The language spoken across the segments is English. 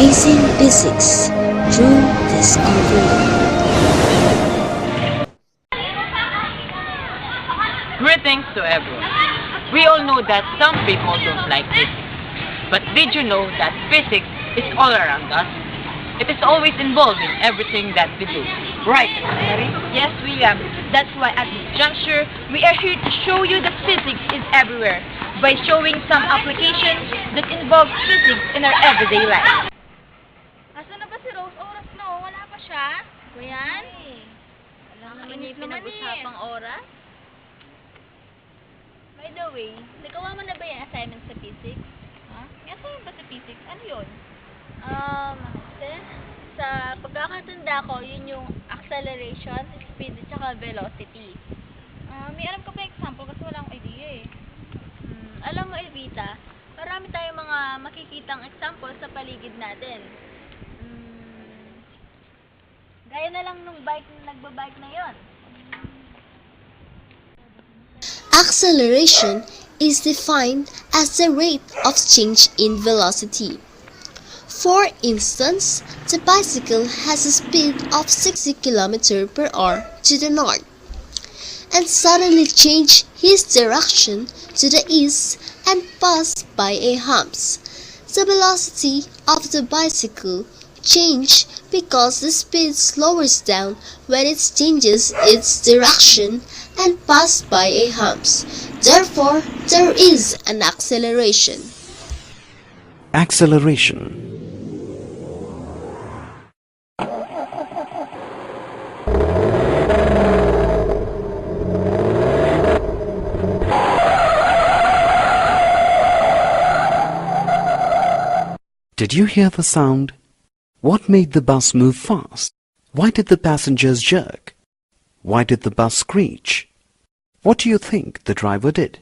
Amazing Physics True Discovery. Greetings to everyone. We all know that some people don't like physics. But did you know that physics is all around us? It is always involved in everything that we do. Right, Mary? Yes, William. That's why at this juncture, we are here to show you that physics is everywhere by showing some applications that involve physics in our everyday life. Asan na ba si Rose? Oras no? Wala pa siya? Ba yan? Wala naman yung pinag-usapang oras. By the way, nagawa mo na ba yung assignment sa physics? Ha? May assignment ba sa physics? Ano yun? Kasi sa pagkakatanda ko, yun yung acceleration, speed, at saka velocity. May alam ka ba example kasi wala akong idea eh. Alam mo, Elvita, marami tayong mga makikitang example sa paligid natin. Gaya na lang nung bike na nagbabike na yon. Acceleration is defined as the rate of change in velocity. For instance, the bicycle has a speed of 60 km per hour to the north and suddenly change his direction to the east and pass by a humps. The velocity of the bicycle change because the speed slows down when it changes its direction and pass by a humps. Therefore, there is an acceleration. Acceleration. Did you hear the sound? What made the bus move fast? Why did the passengers jerk? Why did the bus screech? What do you think the driver did?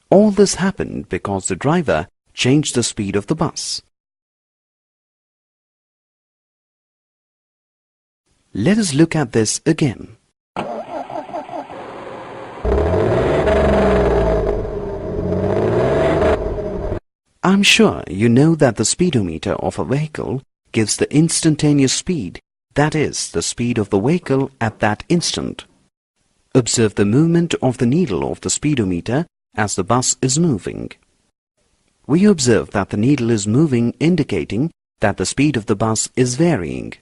All this happened because the driver changed the speed of the bus. Let us look at this again. I'm sure you know that the speedometer of a vehicle gives the instantaneous speed, that is, the speed of the vehicle at that instant. Observe the movement of the needle of the speedometer as the bus is moving. We observe that the needle is moving, indicating that the speed of the bus is varying.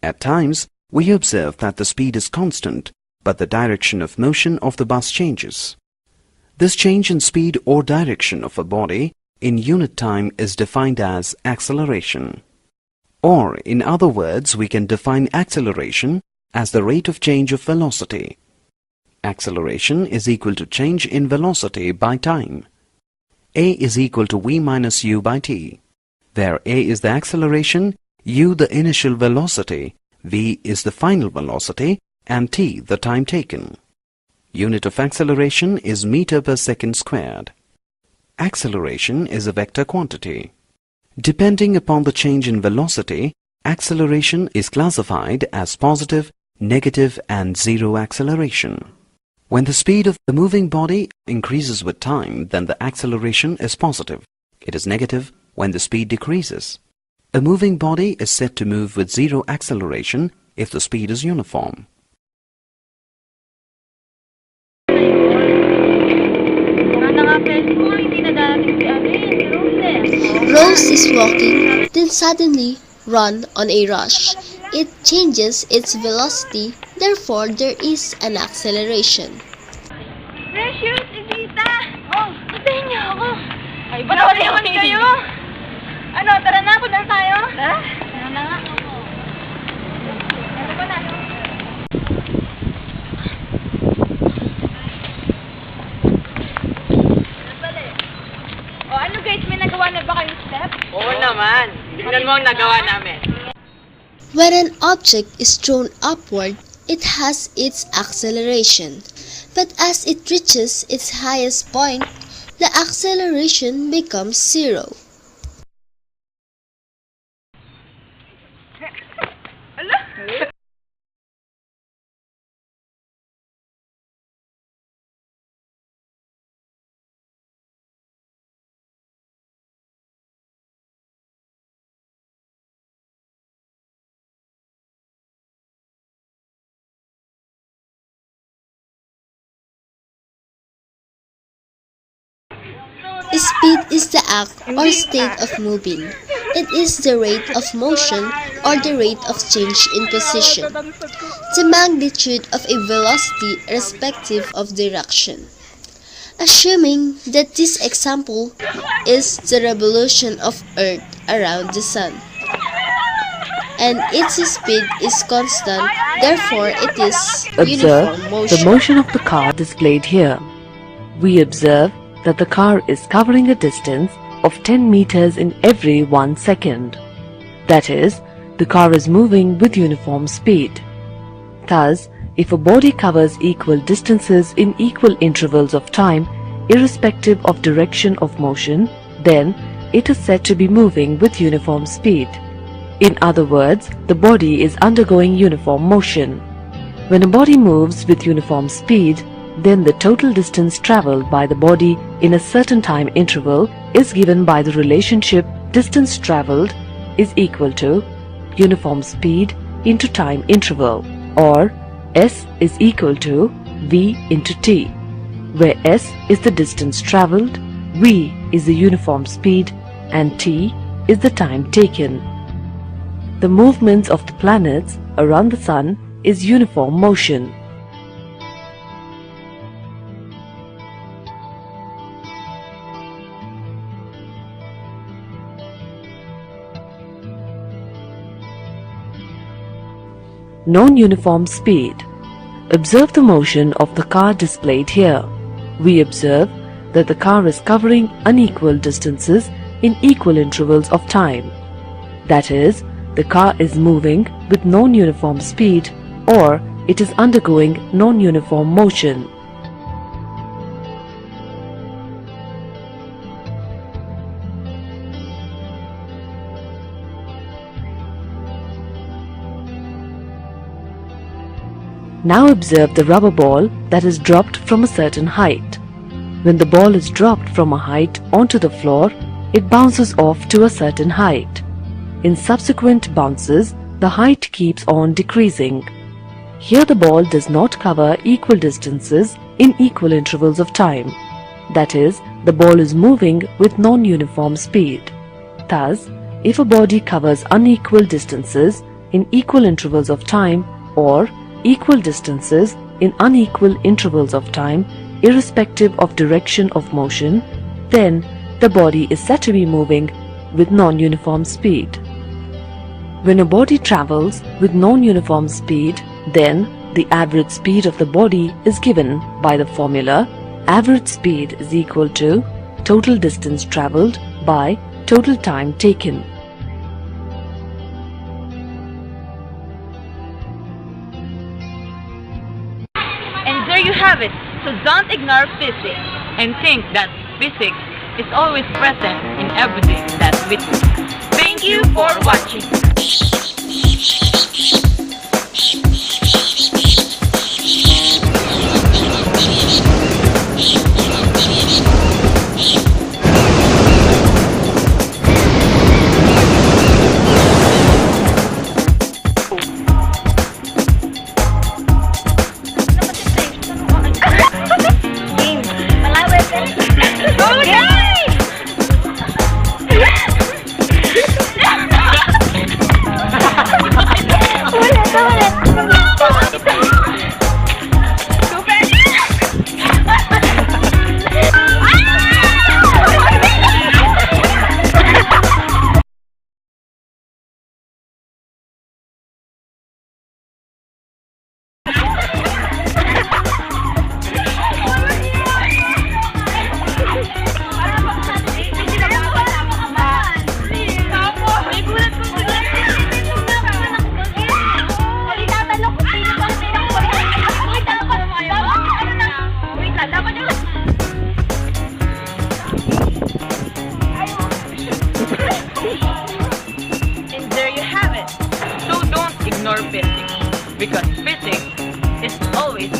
At times, we observe that the speed is constant, but the direction of motion of the bus changes. This change in speed or direction of a body in unit time is defined as acceleration. Or, in other words, we can define acceleration as the rate of change of velocity. Acceleration is equal to change in velocity by time. A is equal to v minus u by t, where a is the acceleration, u the initial velocity, v is the final velocity, and t the time taken. Unit of acceleration is meter per second squared. Acceleration is a vector quantity. Depending upon the change in velocity, acceleration is classified as positive, negative, and zero acceleration. When the speed of the moving body increases with time, then the acceleration is positive. It is negative when the speed decreases. A moving body is said to move with zero acceleration if the speed is uniform. Rose is walking, then suddenly run on a rush. It changes its velocity, therefore there is an acceleration. Precious, Evita! Oh, patayin niyo ako! Ay, Ba't bravo naman naman kayo? Ano, tara na, punta na tayo? Tara. Tara na nga. Tara ba na? O, ano guys, may nagawa na ba kayong step? Oo naman. Tingnan mo ang nagawa namin. When an object is thrown upward, it has its acceleration. But as it reaches its highest point, the acceleration becomes zero. Speed is the act or state of moving. It is the rate of motion or the rate of change in position, the magnitude of a velocity irrespective of direction. Assuming that this example is the revolution of Earth around the Sun, and its speed is constant, therefore it is Observe uniform motion. the motion of the car displayed here. We observe that the car is covering a distance of 10 meters in every 1 second. That is, the car is moving with uniform speed. Thus, if a body covers equal distances in equal intervals of time, irrespective of direction of motion, then it is said to be moving with uniform speed. In other words, the body is undergoing uniform motion. When a body moves with uniform speed, then the total distance traveled by the body in a certain time interval is given by the relationship distance traveled is equal to uniform speed into time interval, or S is equal to V into T, where S is the distance traveled, V is the uniform speed, and T is the time taken. The movements of the planets around the Sun is uniform motion. Non-uniform speed. Observe the motion of the car displayed here. We observe that the car is covering unequal distances in equal intervals of time. That is, the car is moving with non-uniform speed, or it is undergoing non-uniform motion. Now observe the rubber ball that is dropped from a certain height. When the ball is dropped from a height onto the floor, it bounces off to a certain height. In subsequent bounces, the height keeps on decreasing. Here the ball does not cover equal distances in equal intervals of time. That is, the ball is moving with non-uniform speed. Thus, if a body covers unequal distances in equal intervals of time, or equal distances in unequal intervals of time, irrespective of direction of motion, then the body is said to be moving with non-uniform speed. When a body travels with non-uniform speed, then the average speed of the body is given by the formula average speed is equal to total distance traveled by total time taken. And there you have it. So don't ignore physics. And think that physics is always present in everything that we do. Thank you for watching. Ignore physics, because physics is always